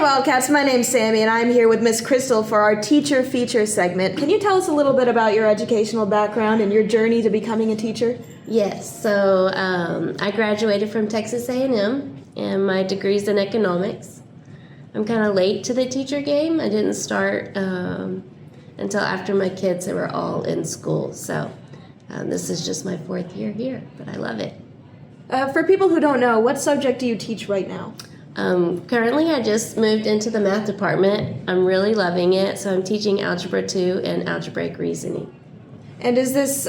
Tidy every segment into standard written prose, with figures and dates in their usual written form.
Wildcats, my name's Sammy and I'm here with Miss Crystal for our Teacher Feature segment. Can you tell us a little bit about your educational background and your journey to becoming a teacher? Yes, so I graduated from Texas A&M and my degree's in economics. I'm kind of late to the teacher game. I didn't start until after my kids were all in school, so this is just my 4th year here, but I love it. For people who don't know, what subject do you teach right now? Currently, I just moved into the math department. I'm really loving it, so I'm teaching Algebra 2 and Algebraic Reasoning. And is this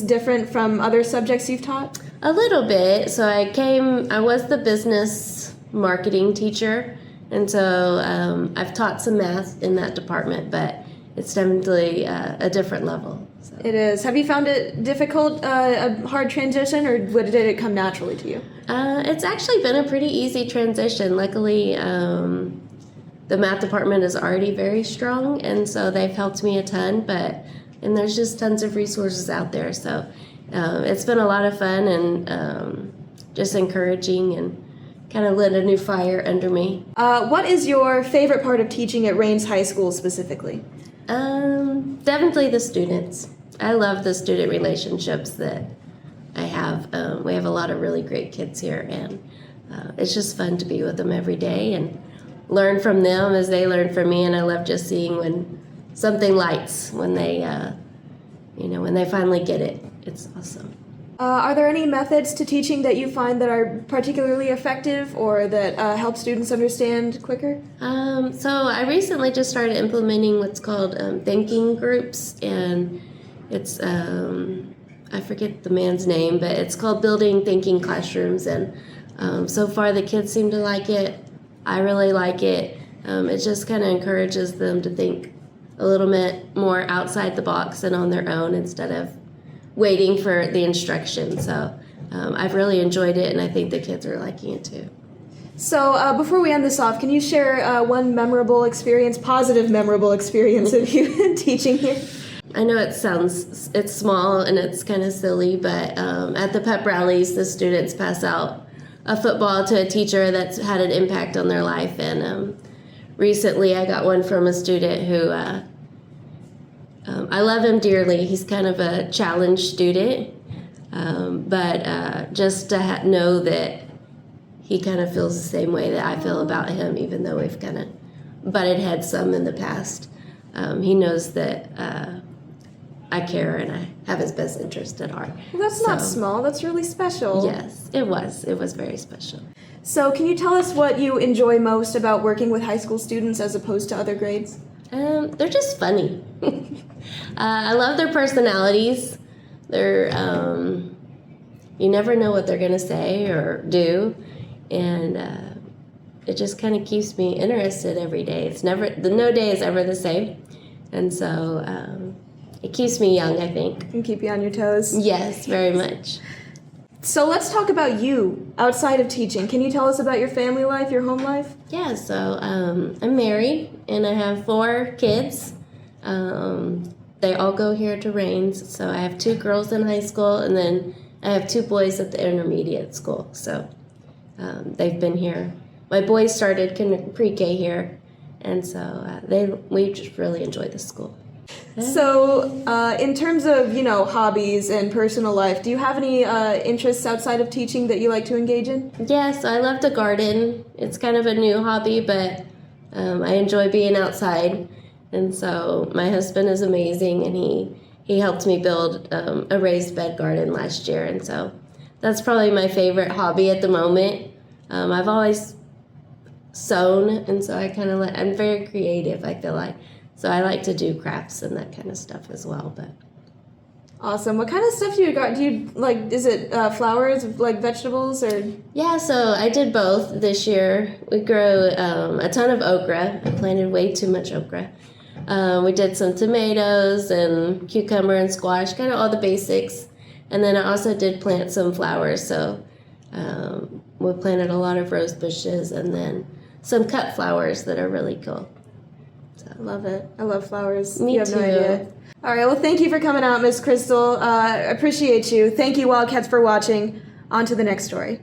different from other subjects you've taught? A little bit. So I was the business marketing teacher, and so I've taught some math in that department, but it's definitely a different level. So. It is. Have you found it difficult, a hard transition, or did it come naturally to you? It's actually been a pretty easy transition. Luckily, the math department is already very strong, and so they've helped me a ton, and there's just tons of resources out there. So it's been a lot of fun and just encouraging and kind of lit a new fire under me. What is your favorite part of teaching at Rains High School specifically? Definitely the students. I love the student relationships that I have. We have a lot of really great kids here, and it's just fun to be with them every day and learn from them as they learn from me. And I love just seeing when something lights, when they, when they finally get it. It's awesome. Are there any methods to teaching that you find that are particularly effective or that help students understand quicker? So I recently just started implementing what's called thinking groups, and it's I forget the man's name, but it's called Building Thinking Classrooms, and so far the kids seem to like it. I really like it. It just kind of encourages them to think a little bit more outside the box and on their own instead of waiting for the instruction. So I've really enjoyed it, and I think the kids are liking it too. So before we end this off, can you share one positive memorable experience of you teaching here? I know it's small and it's kind of silly, but at the pep rallies, the students pass out a football to a teacher that's had an impact on their life. And recently I got one from a student who, I love him dearly. He's kind of a challenged student, but just to know that he kind of feels the same way that I feel about him, even though we've kind of butted heads some in the past. He knows that I care and I have his best interest at heart. Well, that's not small. That's really special. Yes, it was. It was very special. So can you tell us what you enjoy most about working with high school students as opposed to other grades? They're just funny. I love their personalities. They're, you never know what they're going to say or do, and it just kind of keeps me interested every day. No day is ever the same, and so it keeps me young, I think. And keep you on your toes? Yes, very much. So let's talk about you outside of teaching. Can you tell us about your family life, your home life? Yeah, so I'm married and I have 4 kids. They all go here to Rains. So I have 2 girls in high school, and then I have 2 boys at the intermediate school. So they've been here. My boys started pre-K here, and so we just really enjoy the school. So, in terms of, hobbies and personal life, do you have any interests outside of teaching that you like to engage in? Yes, I love to garden. It's kind of a new hobby, but I enjoy being outside. And so my husband is amazing, and he helped me build a raised bed garden last year. And so that's probably my favorite hobby at the moment. I've always sewn, and so I'm very creative, I feel like. So I like to do crafts and that kind of stuff as well. But awesome. What kind of stuff do you got? Do you is it flowers, like vegetables, or? Yeah, so I did both this year. We grew a ton of okra. I planted way too much okra. We did some tomatoes and cucumber and squash, kind of all the basics. And then I also did plant some flowers. So we planted a lot of rose bushes and then some cut flowers that are really cool. I love it. I love flowers. Me you have too. No idea. All right. Well, thank you for coming out, Miss Crystal. Appreciate you. Thank you, Wildcats, for watching. On to the next story.